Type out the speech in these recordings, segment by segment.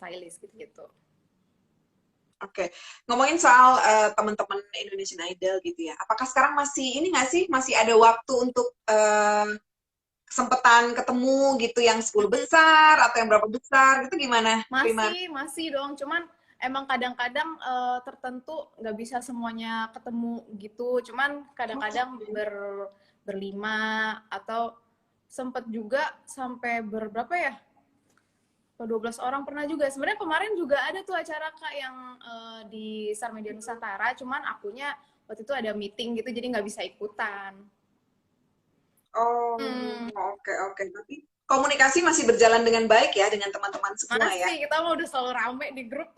stylist gitu-gitu. Oke, ngomongin soal teman-teman Indonesian Idol gitu ya. Apakah sekarang masih ini nggak sih, masih ada waktu untuk kesempatan ketemu gitu yang 10 besar atau yang berapa besar gitu gimana, Rimar? Masih dong, cuman emang kadang-kadang tertentu nggak bisa semuanya ketemu gitu, cuman kadang-kadang berlima atau sempet juga sampai berberapa ya? 12 orang pernah juga. Sebenarnya kemarin juga ada tuh acara Kak yang di Star Media Nusantara, cuman akunya waktu itu ada meeting gitu jadi nggak bisa ikutan. Oh, Hmm, oke oke. Tapi komunikasi masih berjalan dengan baik ya dengan teman-teman semua ya. masih kita mah udah selalu rame di grup.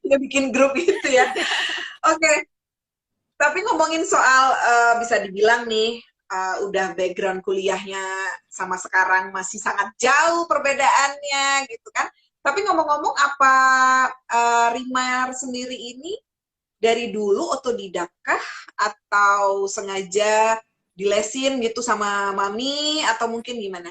Udah bikin grup gitu ya. Oke, tapi ngomongin soal bisa dibilang nih udah background kuliahnya sama sekarang masih sangat jauh perbedaannya gitu kan. Tapi ngomong-ngomong apa Rimar sendiri ini dari dulu otodidak kah atau sengaja dilesin gitu sama mami atau mungkin gimana?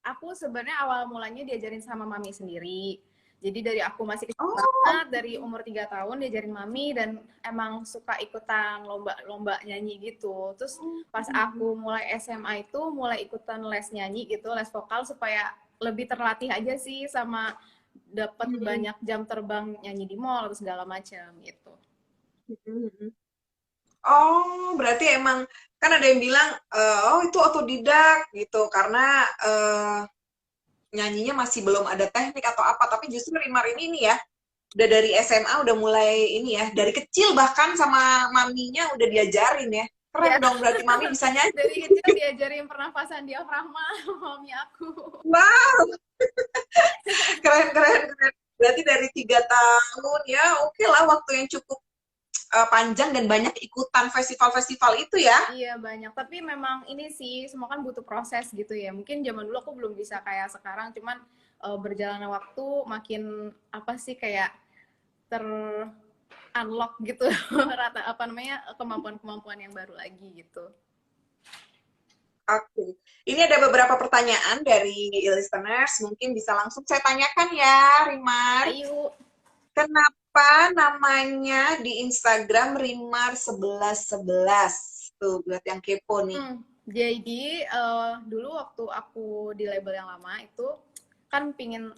Aku sebenarnya awal mulanya diajarin sama mami sendiri. Jadi dari aku masih kecil Oh, banget, dari umur 3 tahun diajarin mami dan emang suka ikutan lomba-lomba nyanyi gitu. Terus pas aku mulai SMA itu mulai ikutan les nyanyi gitu, les vokal supaya lebih terlatih aja sih sama dapat banyak jam terbang nyanyi di mall atau segala macam gitu. oh, berarti emang kan ada yang bilang, oh itu otodidak gitu karena nyanyinya masih belum ada teknik atau apa. Tapi justru Rimar ini ya, udah dari SMA udah mulai ini ya, dari kecil bahkan sama maminya udah diajarin ya. Iya, Keren dong, berarti mami bisa dari nyanyi. kecil diajarin pernafasan diafragma mami aku. Wow, keren, keren, keren. Berarti dari 3 tahun ya, oke lah waktu yang cukup panjang dan banyak ikutan festival-festival itu ya. Iya banyak, tapi memang ini sih semua kan butuh proses gitu ya. Mungkin zaman dulu aku belum bisa kayak sekarang, cuman berjalannya waktu makin apa sih kayak ter unlock gitu rata apa namanya kemampuan-kemampuan yang baru lagi gitu. Oke, ini ada beberapa pertanyaan dari listeners, mungkin bisa langsung saya tanyakan ya, Rimar. Ayo. Kenapa namanya di Instagram Rimar1111? Tuh, buat yang kepo nih. Jadi dulu waktu aku di label yang lama itu kan pingin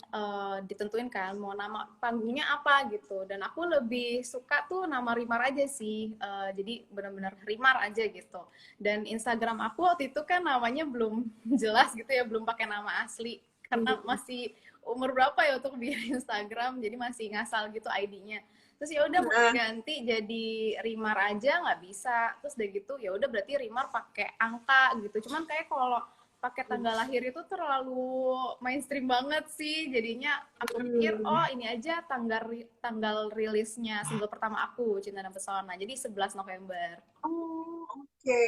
ditentuin kan mau nama panggungnya apa gitu dan aku lebih suka tuh nama Rimar aja sih jadi benar-benar Rimar aja gitu dan Instagram aku waktu itu kan namanya belum jelas gitu ya belum pakai nama asli karena masih umur berapa ya untuk bikin Instagram jadi masih ngasal gitu ID-nya terus ya udah mau Nah, ganti jadi Rimar aja nggak bisa terus udah gitu ya udah berarti Rimar pakai angka gitu cuman kayak kalau pakai tanggal lahir itu terlalu mainstream banget sih jadinya aku pikir oh ini aja tanggal rilisnya single pertama aku Cinta dan Pesona jadi 11 November. oh, oke.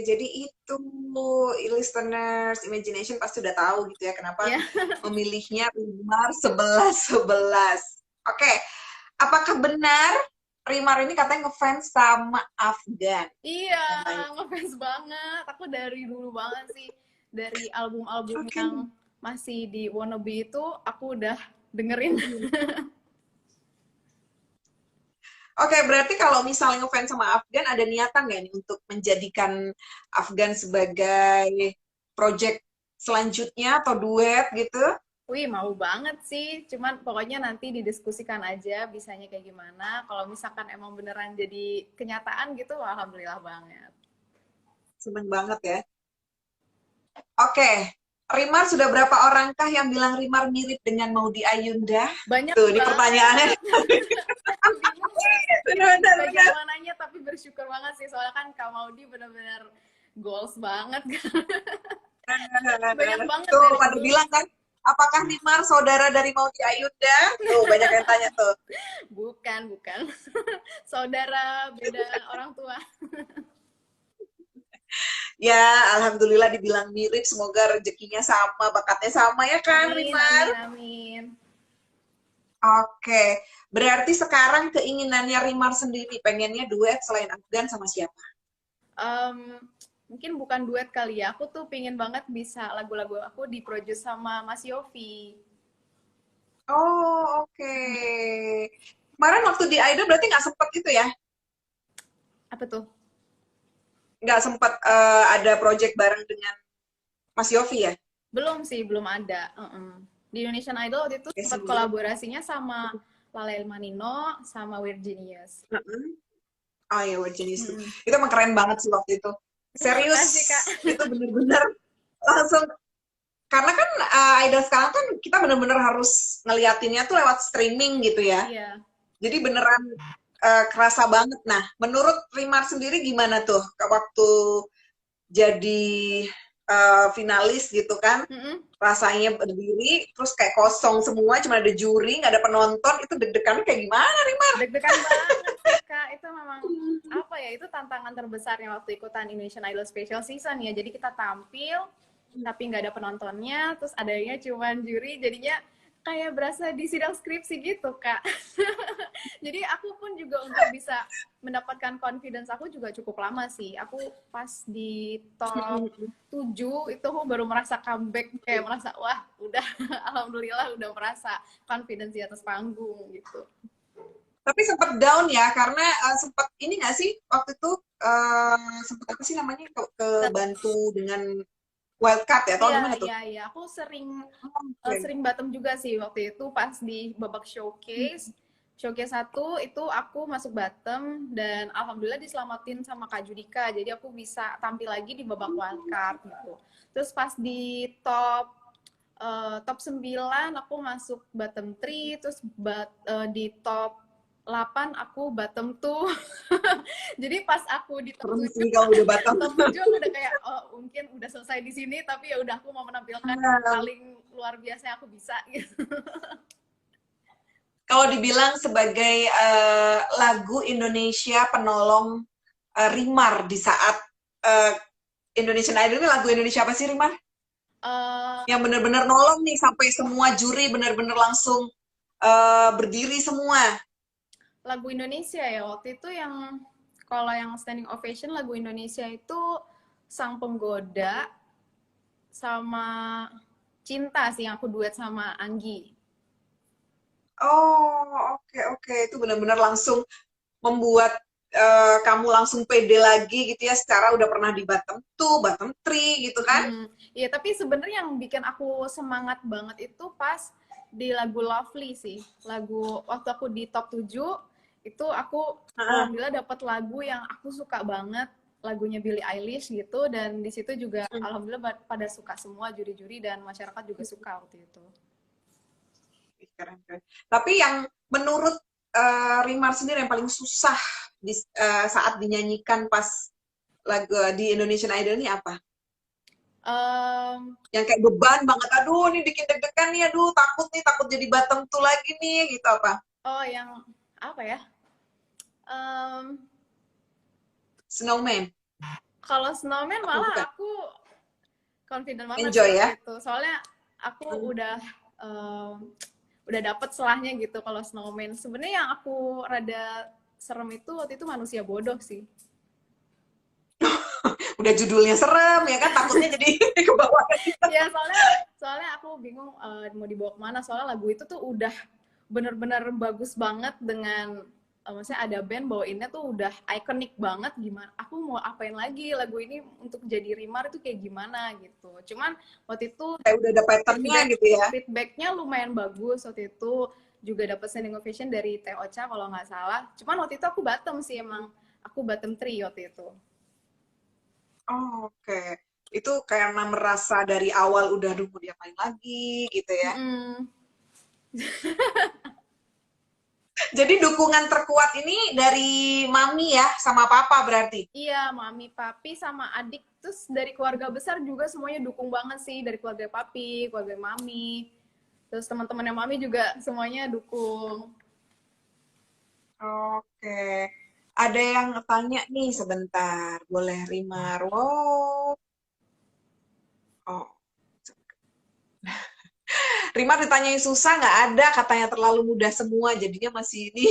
Jadi itu listeners imagination pasti udah tahu gitu ya kenapa Ya. memilihnya Rimar 1111. Oke, apakah benar Rimar ini katanya ngefans sama Afgan? Iya, Yang tanya. ngefans banget. Aku dari dulu banget sih. Dari album-album Oke. yang masih di Wannabe itu, aku udah dengerin. Oke, berarti kalau misalnya ngefans sama Afgan, ada niatan nggak nih untuk menjadikan Afgan sebagai project selanjutnya atau duet gitu? Wih, mau banget sih. Cuman pokoknya nanti didiskusikan aja bisanya kayak gimana. Kalau misalkan emang beneran jadi kenyataan gitu, alhamdulillah banget. Seneng banget ya. Oke, Rimar sudah berapa orangkah yang bilang Rimar mirip dengan Maudy Ayunda? Banyak Tuh, ini pertanyaannya. banget. Aku bingung pilih Benar, bagian benar. mananya, tapi bersyukur banget sih. Soalnya kan Kak Maudi bener-bener goals banget. Banyak banget Tuh, dari pada dulu. bilang kan, apakah Rimar saudara dari Maudy Ayunda? Tuh, banyak yang tanya tuh. Bukan, bukan. Saudara beda orang tua. Ya, alhamdulillah dibilang mirip. Semoga rezekinya sama, bakatnya sama ya kan, Amin, Rimar? amin, amin. Oke, berarti sekarang keinginannya Rimar sendiri pengennya duet selain Afgan sama siapa? Em, mungkin bukan duet kali ya. Aku tuh pingin banget bisa lagu-lagu aku diproduce sama Mas Yofi. Kemarin waktu di Idol berarti nggak sempet itu ya? Apa tuh? Nggak sempet ada project bareng dengan Mas Yofi ya? Belum sih, belum ada. Di Indonesian Idol waktu itu Ya sempat sebenarnya. kolaborasinya sama Lale Manino sama Weird Genius. Oh ya, jenis itu. Mm-mm. Itu emang keren banget sih waktu itu. Serius, Makasih Kak. itu bener-bener langsung. Karena kan idol sekarang kan kita bener-bener harus ngeliatinnya tuh lewat streaming gitu ya. Iya. Jadi beneran kerasa banget. Nah, menurut Rimar sendiri gimana tuh waktu jadi finalis gitu kan? Mm-mm. Rasanya berdiri, terus kayak kosong semua, cuma ada juri, nggak ada penonton, itu deg-degannya kayak gimana, Rimar? Deg-degan banget sih Kak. Itu memang apa ya? Itu tantangan terbesarnya waktu ikutan Indonesian Idol Special Season ya. Jadi kita tampil tapi nggak ada penontonnya, terus adanya cuman juri, jadinya kayak berasa di sidang skripsi gitu Kak. Jadi aku pun juga untuk bisa mendapatkan confidence aku juga cukup lama sih. Aku pas di top 7 itu aku baru merasa comeback, kayak merasa wah udah alhamdulillah udah merasa confidence di atas panggung gitu. Tapi sempat down ya, karena sempat ini nggak sih, waktu itu sempat apa sih namanya, ke bantu dengan wildcard ya, atau Iya, gimana tuh? iya, iya. Aku sering Oke. sering bottom juga sih waktu itu pas di babak showcase. Showcase satu itu aku masuk bottom dan alhamdulillah diselamatin sama Kak Judika. Jadi aku bisa tampil lagi di babak wildcard gitu. Terus pas di top 9 aku masuk bottom 3, terus di top 8 aku bottom 2. Jadi pas aku di top Serem 7, sih kalau udah batam. top 7 aku udah kayak oh mungkin udah selesai di sini, tapi ya udah aku mau menampilkan yang paling luar biasa yang aku bisa gitu. Kalau dibilang sebagai lagu Indonesia penolong Rimar di saat eh, Indonesian Idol, ini lagu Indonesia apa sih, Rimar? Eh, Yang bener-bener nolong nih sampai semua juri bener-bener langsung berdiri semua. lagu Indonesia ya waktu itu yang kalau yang standing ovation lagu Indonesia itu Sang Penggoda sama Cinta sih yang aku duet sama Anggi. Oh, oke oke, itu benar-benar langsung membuat kamu langsung pede lagi gitu ya, secara udah pernah di bottom 2, bottom 3 gitu kan? Iya, tapi sebenarnya yang bikin aku semangat banget itu pas di lagu Lovely sih. Lagu waktu aku di top 7 itu aku Heeh. alhamdulillah dapat lagu yang aku suka banget, lagunya Billie Eilish gitu dan di situ juga alhamdulillah pada suka semua juri-juri dan masyarakat juga suka waktu itu. Keren, keren. Tapi yang menurut Rimar sendiri yang paling susah saat dinyanyikan pas lagu di Indonesian Idol ini apa? Um, Yang kayak beban banget, aduh ini bikin deg-degan nih, aduh takut nih, takut jadi bottom tuh lagi nih, gitu apa? oh yang apa ya? Um, Snowman. Kalau Snowman Apa malah bukan? aku confident banget sih Enjoy waktu ya? itu. Soalnya aku udah dapet selahnya gitu kalau Snowman. Sebenarnya yang aku rada serem itu waktu itu Manusia Bodoh sih. Udah judulnya serem ya kan, takutnya jadi ke bawah. Ya soalnya soalnya aku bingung mau dibawa kemana. Soalnya lagu itu tuh udah bener-bener bagus banget dengan maksudnya ada band bawainnya tuh udah ikonik banget, gimana aku mau apain lagi lagu ini untuk jadi Rimar itu kayak gimana gitu. Cuman waktu itu Kayak udah ada patternnya feedback gitu ya. feedbacknya lumayan bagus waktu itu, juga dapat standing ovation dari Teh Ocha kalau nggak salah. Cuman waktu itu aku bottom sih, emang aku bottom 3 waktu itu. Oh, oke. Itu karena merasa dari awal udah aduh mau diapain lagi gitu ya. Mm-mm. Jadi dukungan terkuat ini dari mami ya sama papa berarti. Iya, mami, papi, sama adik. Terus dari keluarga besar juga semuanya dukung banget sih. Dari keluarga papi, keluarga mami. Terus teman-temannya mami juga semuanya dukung. Oke. Ada yang tanya nih sebentar. Boleh Rimar? Wow. Oh. Rimar ditanyain susah nggak ada, katanya terlalu mudah semua, jadinya masih ini.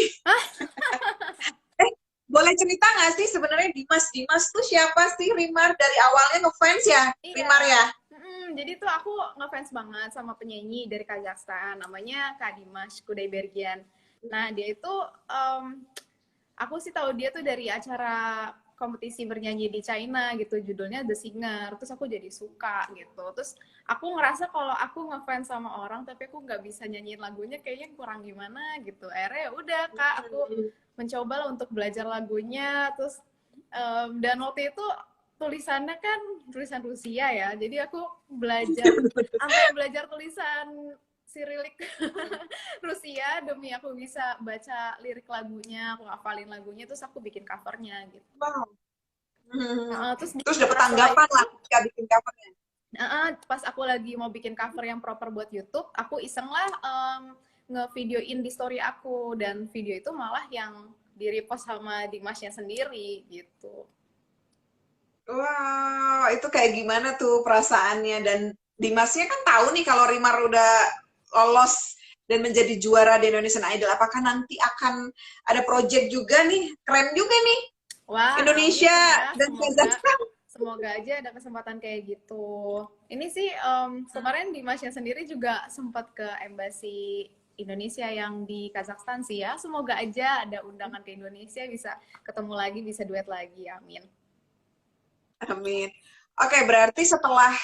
Eh, boleh cerita nggak sih sebenarnya Dimas? Dimas tuh siapa sih, Rimar? Dari awalnya ngefans ya, Iya. Rimar ya? Jadi tuh aku ngefans banget sama penyanyi dari Kazakhstan. Namanya Kak Dimas Kudaibergian. Nah, dia itu aku sih tahu dia tuh dari acara kompetisi bernyanyi di China gitu, judulnya The Singer. Terus aku jadi suka gitu. Terus aku ngerasa kalau aku ngefans sama orang tapi aku nggak bisa nyanyiin lagunya kayaknya kurang gimana gitu. Akhirnya ya udah Kak, aku mencoba lah untuk belajar lagunya. Terus dan waktu itu tulisannya kan tulisan Rusia ya. Jadi aku belajar sampai belajar tulisan Sirilik Rusia demi aku bisa baca lirik lagunya, aku hafalin lagunya, terus aku bikin covernya gitu. Wow. Terus di Terus dapat sela-sela tanggapan itu, lah ketika bikin covernya. pas aku lagi mau bikin cover yang proper buat YouTube, aku iseng lah nge-videoin di story aku, dan video itu malah yang di-repost sama Dimasnya sendiri gitu. Wow, itu kayak gimana tuh perasaannya? Dan Dimasnya kan tahu nih kalau Rimar udah lolos dan menjadi juara di Indonesian Idol. Apakah nanti akan ada project juga nih? Keren juga nih. Wah, amin Indonesia ya, dan Kazakhstan. semoga aja ada kesempatan kayak gitu. Ini sih kemarin Dimasnya sendiri juga sempat ke embassy Indonesia yang di Kazakhstan sih ya. Semoga aja ada undangan ke Indonesia, bisa ketemu lagi, bisa duet lagi. Amin. Amin. Oke, berarti setelah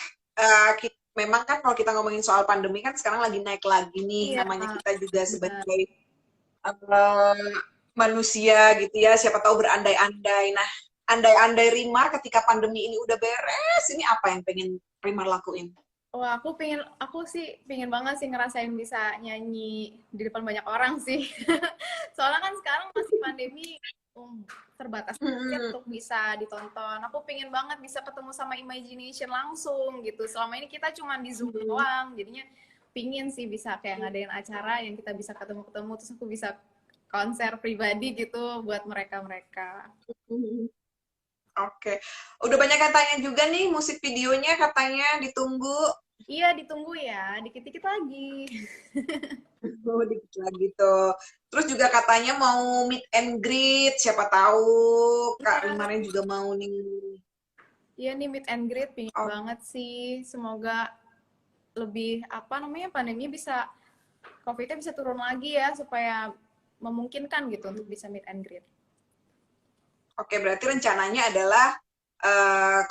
memang kan kalau kita ngomongin soal pandemi kan sekarang lagi naik lagi nih, Iya, namanya kita juga benar. sebagai eh, manusia gitu ya, siapa tahu berandai-andai. Nah, andai-andai Rimar ketika pandemi ini udah beres, ini apa yang pengen Rimar lakuin? Wah, aku sih pengen banget sih ngerasain bisa nyanyi di depan banyak orang sih. Soalnya kan sekarang masih pandemi, terbatas tiket Hmm, untuk bisa ditonton. Aku pengen banget bisa ketemu sama Imagination langsung gitu. Selama ini kita cuma di Zoom hmm, doang, jadinya pingin sih bisa kayak ngadain acara yang kita bisa ketemu-ketemu, terus aku bisa konser pribadi gitu buat mereka-mereka. hmm. Oke, udah banyak katanya juga nih musik videonya katanya ditunggu. Iya, ditunggu ya, dikit-dikit lagi. Oh, dikit lagi tuh. Terus juga katanya mau meet and greet, siapa tahu Kak Iya, Rimarnya juga mau nih. iya nih meet and greet pingin Oh, banget sih. Semoga lebih apa namanya pandemi bisa COVID-nya bisa turun lagi ya supaya memungkinkan gitu untuk bisa meet and greet. oke, berarti rencananya adalah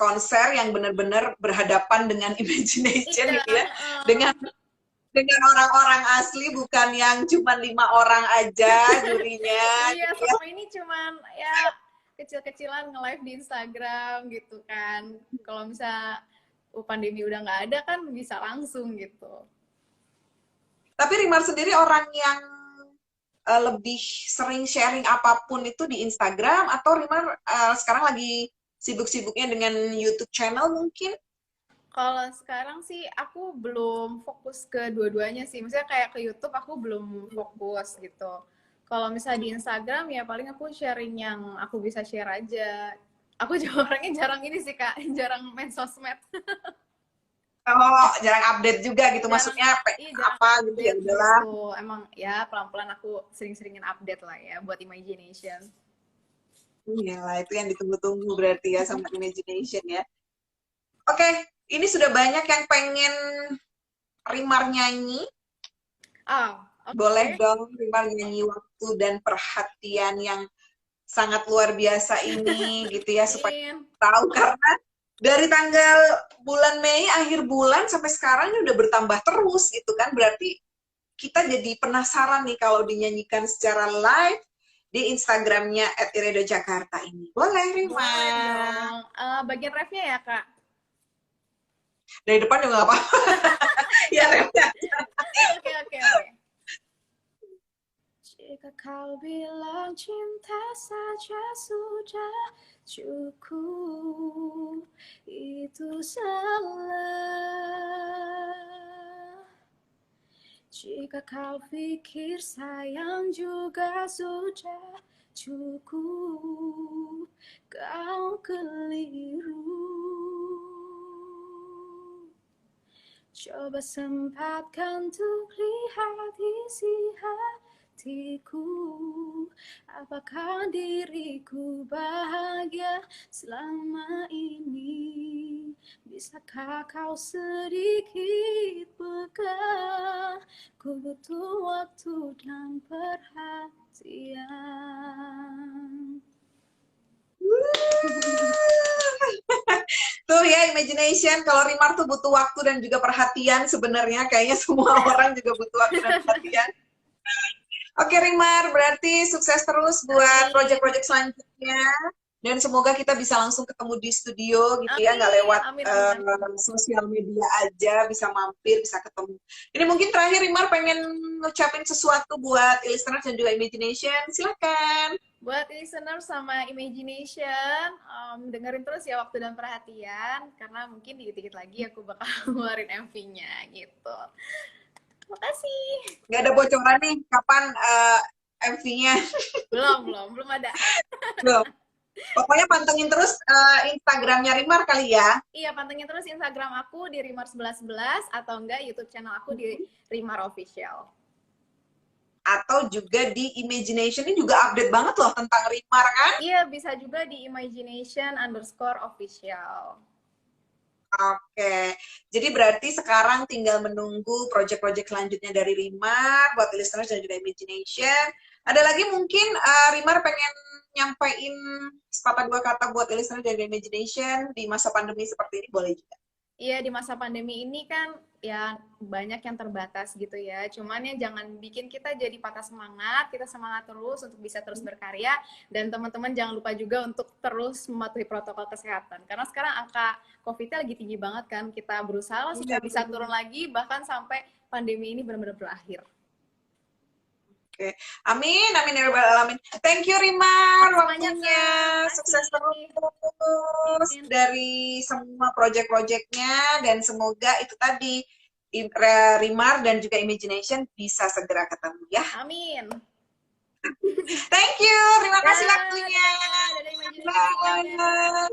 konser yang benar-benar berhadapan dengan imagination Iya, gitu ya, dengan orang-orang asli, bukan yang cuma 5 orang aja jurinya iya, gitu ya. selama ini cuman ya kecil-kecilan nge-live di Instagram gitu kan. Kalau misalnya pandemi udah nggak ada kan bisa langsung gitu. Tapi Rimar sendiri orang yang lebih sering sharing apapun itu di Instagram, atau Rimar sekarang lagi sibuk-sibuknya dengan YouTube channel mungkin? Kalau sekarang sih aku belum fokus ke dua-duanya sih. Maksudnya kayak ke YouTube aku belum fokus gitu. Kalau misalnya di Instagram ya paling aku sharing yang aku bisa share aja. Aku juga orangnya jarang ini sih Kak, jarang main sosmed. Oh, jarang update juga gitu, Jarang, maksudnya iya jarang apa gitu ya update udahlah. gitu. Emang ya pelan-pelan aku sering-seringin update lah ya buat Imagination. Iya lah, itu yang ditunggu-tunggu berarti ya sama Imagination ya. Oke, ini sudah banyak yang pengen Rimar nyanyi. Ah, Boleh oke. dong Rimar nyanyi waktu dan perhatian yang sangat luar biasa ini gitu ya, supaya Amin. tahu, karena dari tanggal bulan Mei akhir bulan sampai sekarang ini udah bertambah terus gitu kan, berarti kita jadi penasaran nih kalau dinyanyikan secara live di Instagramnya @iradio_jakarta ini. Boleh, Rima? Boleh dong. Bagian refnya ya Kak. Dari depan juga nggak apa-apa. Ya, refnya. Oke, oke, oke. Jika kau bilang cinta saja sudah cukup, itu salah. Jika kau pikir sayang juga sudah cukup, kau keliru. Coba sempatkan untuk lihat isi hati hatiku, apakah diriku bahagia selama ini? Bisakah kau sedikit peka? Ku butuh waktu dan perhatian. Tuh ya, imagination. Kalau Rimar tuh butuh waktu dan juga perhatian sebenarnya. Kayaknya semua orang juga butuh waktu dan perhatian. Oke, Rimar. Berarti sukses terus buat project-project selanjutnya. Dan semoga kita bisa langsung ketemu di studio gitu ya, nggak lewat sosial media aja, bisa mampir, bisa ketemu. Ini mungkin terakhir Rimar pengen ngucapin sesuatu buat listeners dan juga imagination. Silakan. Buat listener sama imagination, dengerin terus ya Waktu dan Perhatian, karena mungkin dikit-dikit lagi aku bakal ngeluarin MV-nya gitu. Makasih. Nggak ada bocoran nih, kapan MV-nya? Belum ada. Belum. Pokoknya pantengin terus Instagramnya Rimar kali ya. Iya, pantengin terus Instagram aku di Rimar1111 atau enggak YouTube channel aku di Rimar Official. Atau juga di Imagination, ini juga update banget loh tentang Rimar kan? Iya, bisa juga di Imagination_official. Oke, jadi berarti sekarang tinggal menunggu project-project selanjutnya dari Rimar buat listeners dan juga Imagination. Ada lagi mungkin Rimar pengen nyampein sepatah dua kata buat listeners dan Imagination di masa pandemi seperti ini, boleh juga. Iya, di masa pandemi ini kan ya banyak yang terbatas gitu ya. Cuman ya jangan bikin kita jadi patah semangat, kita semangat terus untuk bisa terus berkarya. Dan teman-teman jangan lupa juga untuk terus mematuhi protokol kesehatan. Karena sekarang angka COVID-nya lagi tinggi banget kan. Kita berusaha supaya bisa turun lagi, bahkan sampai pandemi ini benar-benar berakhir. Oke. Amin, amin ya rabbal alamin. Thank you Rimar waktunya. Sukses terus dari semua project-projectnya dan semoga itu tadi Rimar dan juga Imagination bisa segera ketemu ya. Amin. Thank you, terima kasih waktunya. Dadah, Imagination.